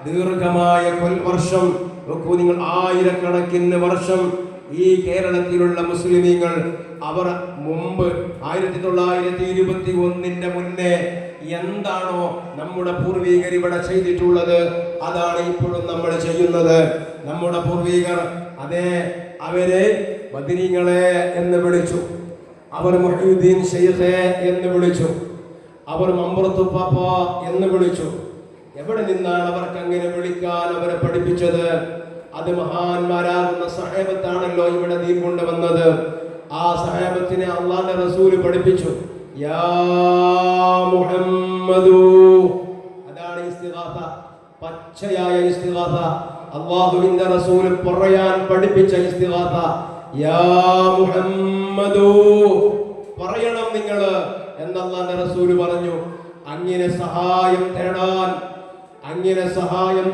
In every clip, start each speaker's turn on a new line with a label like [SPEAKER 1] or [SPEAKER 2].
[SPEAKER 1] ദീർഘമായ കൊൽവർഷം നോക്കൂ നിങ്ങൾ, ആയിരക്കണക്കിന് വർഷം ഈ കേരളത്തിലുള്ള മുസ്ലിമീങ്ങൾ അവർ മുമ്പ് 1921 മുന്നേ എന്താണോ നമ്മുടെ പൂർവികർ ഇവിടെ ചെയ്തിട്ടുള്ളത് അതാണ് ഇപ്പോഴും നമ്മൾ ചെയ്യുന്നത്. നമ്മുടെ പൂർവികർ അവരെ ബദരീങ്ങളെ എന്ന് വിളിച്ചു, അവർ മുഹ്യിദ്ദീൻ ശൈഖേ എന്ന് വിളിച്ചു, അവർ മമ്പറത്തു പാപ്പ എന്ന് വിളിച്ചു. എവിടെ നിന്നാണ് അവർക്ക് അങ്ങനെ വിളിക്കാൻ അവരെ പഠിപ്പിച്ചത്? അത് മഹാന്മാരാകുന്ന സഹാബത്താണല്ലോ ഇവിടെ ദീൻ കൊണ്ടുവന്നത്. ആ സഹാബത്തിനെ അല്ലാഹുവിന്റെ റസൂൽ പഠിപ്പിച്ചു. യാ മുഹമ്മദു, അതാണ് ഇസ്തിഗാസ, പച്ചയായ ഇസ്തിഗാസ. അല്ലാഹുവിന്റെ റസൂൽ പറയാൻ പഠിപ്പിച്ച ഇസ്തിഗാസ. യാ മുഹമ്മദു, പറയണം നിങ്ങൾ എന്ന് അല്ലാഹുവിന്റെ റസൂൽ പറഞ്ഞു. അങ്ങനെ സഹായം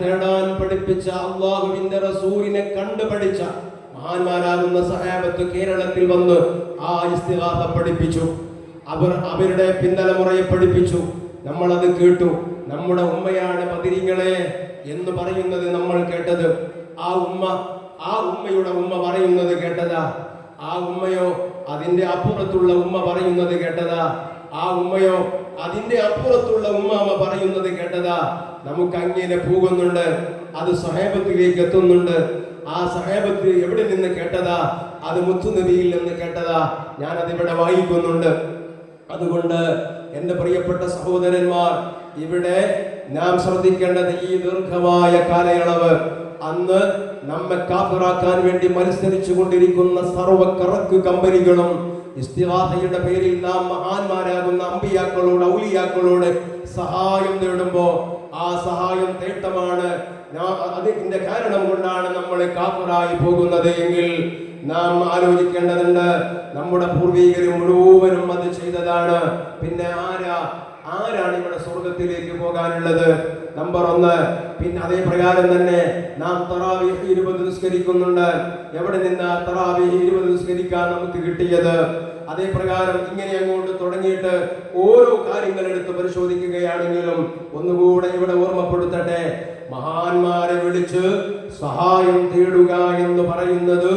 [SPEAKER 1] തേടാൻ പഠിപ്പിച്ച അല്ലാഹുവിന്റെ റസൂലിനെ കണ്ടുപഠിച്ച മഹാന്മാരാകുന്ന സഹാബത്ത് കേരളത്തിൽ വന്ന് ആ ഇസ്തിഗാസ പഠിപ്പിച്ചു. അവരുടെ പിന്തലമുറയെ പഠിപ്പിച്ചു. നമ്മളത് കേട്ടു. നമ്മുടെ ഉമ്മയാണ് ബദരീങ്ങളെ എന്ന് പറയുന്നത് നമ്മൾ കേട്ടത്. ആ ഉമ്മയുടെ ഉമ്മ പറയുന്നത് കേട്ടതാ? ആ ഉമ്മയോ അതിന്റെ അപ്പുറത്തുള്ള ഉമ്മ പറയുന്നത് കേട്ടതാ? ആ ഉമ്മയോ അതിന്റെ അപ്പുറത്തുള്ള ഉമ്മാമ പറയുന്നത് കേട്ടതാ? നമുക്ക് അങ്ങനെ പോകുന്നുണ്ട്. അത് സഹാബത്തിലേക്ക് എത്തുന്നുണ്ട്. ആ സഹാബത്ത് എവിടെ നിന്ന് കേട്ടതാ? അത് മുത്തുനബിയിൽ നിന്ന് കേട്ടതാ. ഞാനതിവിടെ വായിക്കുന്നുണ്ട്. അതുകൊണ്ട് എൻ്റെ പ്രിയപ്പെട്ട സഹോദരന്മാർ, ഇവിടെ നാം ശ്രദ്ധിക്കേണ്ടത് ഈ ദീർഘമായ കാലയളവ്, അന്ന് നമ്മെ കാഫിറാക്കാൻ വേണ്ടി മത്സരിച്ചു കൊണ്ടിരിക്കുന്ന സർവ്വ കറക്ക് കമ്പനികളും ഇസ്തിഗാസയുടെ പേരിൽ നാം മഹാന്മാരാകുന്ന അമ്പിയാക്കളോട് ഔലിയാക്കളോട് സഹായം തേടുമ്പോൾ ആ സഹായം തേട്ടമാണ്, അതിന്റെ കാരണം കൊണ്ടാണ് നമ്മൾ കാഫിറായി പോകുന്നത് എങ്കിൽ നാം ആലോചിക്കേണ്ടതുണ്ട്. നമ്മുടെ പൂർവികർ മുഴുവനും അത് ചെയ്തതാണ്. പിന്നെ ആരാണ് ഇവിടെ സ്വർഗത്തിലേക്ക് പോകാനുള്ളത്? നമ്പർ 1. പിന്നെ അതേ പ്രകാരം തന്നെ നാം തറാവീഹ് 20 നിസ്കരിക്കുന്നുണ്ട്. എവിടെ നിന്നാ തറാവീഹ് 20 നിസ്കരിക്കാൻ നമുക്ക് കിട്ടിയത്? അതേ പ്രകാരം ഇങ്ങനെ അങ്ങോട്ട് തുടങ്ങിയിട്ട് ഓരോ കാര്യങ്ങൾ എടുത്ത് പരിശോധിക്കുകയാണെങ്കിലും ഒന്നുകൂടെ ഇവിടെ ഓർമ്മപ്പെടുത്തട്ടെ, മഹാന്മാരെ വിളിച്ച് സഹായം തേടുക എന്ന് പറയുന്നത്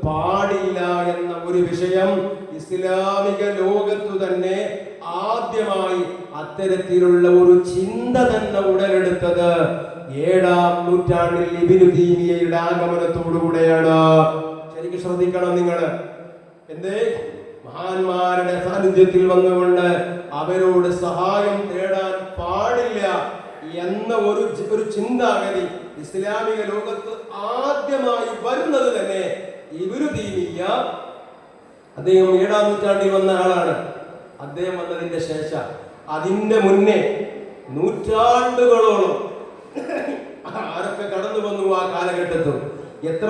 [SPEAKER 1] പാടില്ല എന്ന ഒരു വിഷയം ഇസ്ലാമിക ലോകത്തു തന്നെ ആദ്യമായി അത്തരത്തിലുള്ള ഒരു ചിന്ത തന്നെ ഉടലെടുത്തത് 7-ാം നൂറ്റാണ്ടിൽ ഇബ്നു തൈമിയ്യയുടെ ആഗമനത്തോടുകൂടെയാണ്. ശരിക്കും ശ്രദ്ധിക്കണം നിങ്ങൾ. മഹാന്മാരുടെ സാന്നിധ്യത്തിൽ വന്നുകൊണ്ട് അവരോട് സഹായം തേടാൻ പാടില്ല എന്ന ഒരു ചിന്താഗതി ഇസ്ലാമിക ലോകത്ത് ആദ്യമായി വരുന്നത് തന്നെ ഇബ്നു തൈമിയ്യ. അദ്ദേഹം 7-ാം നൂറ്റാണ്ടിൽ വന്ന ആളാണ്. അദ്ദേഹം വന്നതിന്റെ ശേഷം അതിന്റെ മുന്നേ നൂറ്റാണ്ടുകളോളം ആരൊക്കെ കടന്നു വന്നു ആ കാലഘട്ടത്തിൽ. എത്ര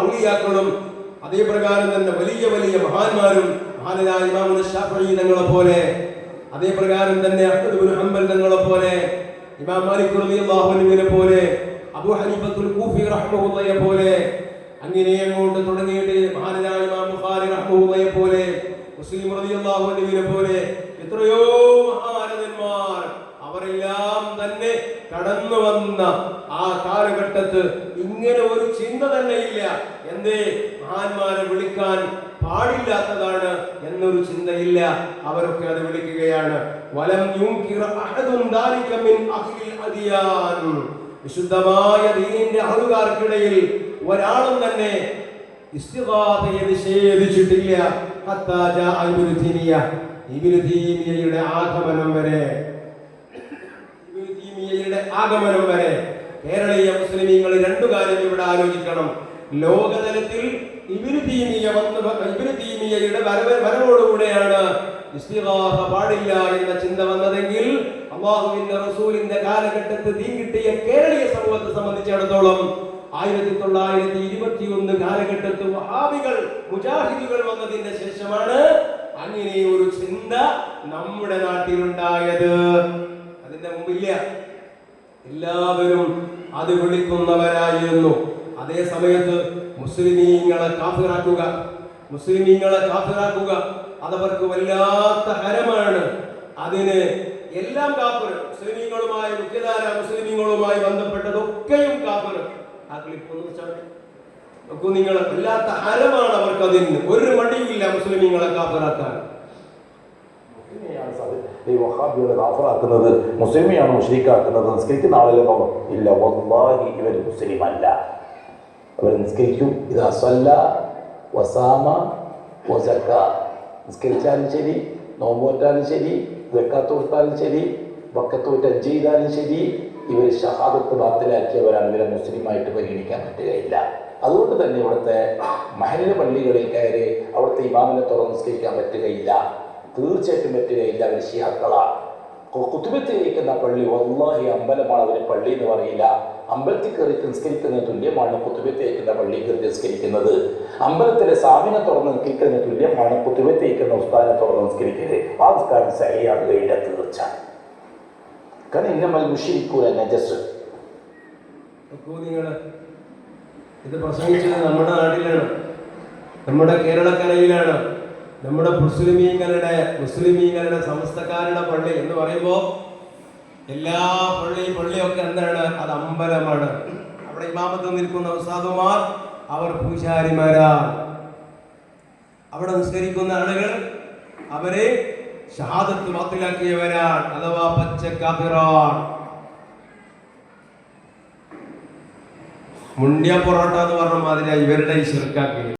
[SPEAKER 1] ഔലിയാക്കളും അതേ പ്രകാരം തന്നെ വലിയ വലിയ മഹാന്മാരും, മഹാനായ ഇമാം ശാഫഈ തങ്ങളെ പോലെ, അതേ പ്രകാരം തന്നെ അഹ്മദ് ഇബ്നു ഹംബൽ തങ്ങളെ പോലെ, ഇമാം മാലിക് റളിയല്ലാഹു അൻഹുവിനെ പോലെ, അബൂ ഹനീഫത്തുൽ കൂഫി റഹ്മഹുള്ളയെ പോലെ, അങ്ങനെ അങ്ങോട്ട് തുടങ്ങിയിട്ട് മഹാനായ ഇമാം ബുഖാരി റഹ്മഹുള്ളയെ പോലെ, മുസ്ലിം റളിയല്ലാഹു അൻഹുവിനെ പോലെ എത്രയോ മഹാരഥന്മാർ, അവരെല്ലാം തന്നെ കടന്നു വന്ന ആ കാലഘട്ടത്ത് ഇങ്ങനെ ഒരു ചിന്ത തന്നെ ഇല്ല. എന്തേ? മഹാന്മാരെ വിളിക്കാൻ പാടില്ലാത്തതാണ് എന്നൊരു ചിന്തയില്ല. അവരൊക്കെ അത് വിളിക്കുകയാണ്. വലം യുൻകിറ അഹദുൻ ദാലിക മിൻ അഹ്ലിൽ അദിയാൻ, വിശുദ്ധമായ ദീനിന്റെ ആളുകാർക്കിടയിൽ ഒരാളും തന്നെ ഇസ്തിഗാസയെ നിഷേധിച്ചിട്ടില്ല. ഹത്താ ജാ ഇബ്നു തൈമിയ്യയുടെ ആഗമനം വരെ കേരളീയ മുസ്ലിമീങ്ങൾ രണ്ടു കാര്യം ഇവിടെ ആലോചിക്കണം. ലോകതലത്തിൽ ഇബ്നു തൈമിയ്യയുടെ വരവോടുകൂടെയാണ് ഇസ്തിഗാസ പാടില്ല എന്ന ചിന്ത വന്നതെങ്കിൽ അല്ലാഹുവിന്റെ റസൂലിന്റെ കാലഘട്ടത്തിൽ ദീൻ കിട്ടിയ കേരളീയ സമൂഹത്തെ സംബന്ധിച്ചിടത്തോളം 1921 കാലഘട്ടത്തിൽ വഹാബികൾ മുജാഹിദുകൾ വന്നതിന്റെ ശേഷമാണ് അങ്ങനെ ഒരു ചിന്ത നമ്മുടെ നാട്ടിലുണ്ടായത്. അതിന്റെ മുമ്പില്ല. എല്ലാവരും അത് വിളിക്കുന്നവരായിരുന്നു. അതേ സമയത്ത് മുസ്ലിമീങ്ങളെ കാഫിറാക്കുക അതവർക്ക് വല്ലാത്ത ഹരമാണ്. അതിന് എല്ലാം കാഫിർ. മുസ്ലിമീങ്ങളുമായി മുഖ്യധാര മുസ്ലിമീങ്ങളുമായി ബന്ധപ്പെട്ടതൊക്കെയും കാഫിർ. ആ ക്ലിപ്പ് ഒന്ന് വെച്ചാൽ നോക്കൂ നിങ്ങൾ. വല്ലാത്ത ഹരമാണ് അവർക്ക്. അതിന് ഒരു മടിയുമില്ല മുസ്ലിമീങ്ങളെ കാഫിറാക്കാൻ.
[SPEAKER 2] ഈ വഹാബികളെ കാഫിറാക്കുന്നത് മുസ്ലിമെയാണ് മുശ്രിക്കാക്കുന്നത്. നിസ്കരിക്കുന്ന ആളല്ലെന്നോ? ഇല്ല, വല്ലാഹി ഇവർ മുസ്ലിം അല്ല. അവർ നിസ്കരിക്കും. ഇത് അസല്ല വസാമ വസക്ക. നിസ്കരിച്ചാലും ശരി, നോമ്പോറ്റാലും ശരി, സക്കാത്ത് കൊടുത്താലും ശരി, വക്കത്തോട്ട് ഹജ്ജ് ചെയ്താലും ശരി, ഇവർ ഷഹാദത്ത് ബാത്തിലാക്കിയവരാണ്. ഇവരെ മുസ്ലിമായിട്ട് പരിഗണിക്കാൻ പറ്റുകയില്ല. അതുകൊണ്ട് തന്നെ ഇവിടുത്തെ മഹല്ല് പള്ളികളിൽ കയറി അവിടുത്തെ ഇമാമിനെ തുറന്ന് നിസ്കരിക്കാൻ പറ്റുകയില്ല. തീർച്ചയായിട്ടും പറ്റുകയില്ല. അവർ ശിഹാക്കളാണ്. കുത്തുബത്ത് കഴിക്കുന്ന പള്ളി വല്ലാഹി അമ്പലമാണ്. അവർ പള്ളി എന്ന് പറയില്ല. അമ്പലത്തിൽ കയറി നിസ്കരിക്കുന്നതിന് തുല്യമാണ് കുത്തുബത്ത് കഴിക്കുന്ന പള്ളിയിൽ കയറി നിസ്കരിക്കുന്നത്. അമ്പലത്തിലെ സാമിനെ തുറന്ന് നിസ്കരിക്കുന്നതിന് തുല്യമാണ് കുത്തുബത്ത് കഴിക്കുന്ന ഉസ്താദിനെ തുറന്ന് നിസ്കരിക്കുന്നത്. ആ നിസ്കാരം സഹിയാകുകയില്ല തീർച്ച. കാരണം ഇന്നമൽ മുശ്രിക്കൂന നജസ്.
[SPEAKER 1] ഇത് പ്രസംഗിച്ചത് നമ്മുടെ നാട്ടിലാണ്, നമ്മുടെ കേരളക്കരയിലാണ്. നമ്മുടെ മുസ്ലിമീങ്ങളുടെ സമസ്തക്കാരുടെ പള്ളി എന്ന് പറയുമ്പോൾ എല്ലാ പള്ളിയൊക്കെ എന്താണ്? അത് അമ്പലമാണ്. അവിടെ ഇമാമത്ത് നിൽക്കുന്ന ഉസ്താദുമാർ അവർ പൂജാരിമാരാണ്. അവിടെ നിസ്കരിക്കുന്ന ആളുകൾ അവരെ ഷഹാദത്ത് ബാത്തിലാക്കിയവരാണ്, അഥവാ പച്ച കാഫിറാണ്. മുണ്ടിയ പൊറോട്ട എന്ന് പറഞ്ഞ മാതിരി ഇവരുടെ ഈ ശിർക്കാക്കി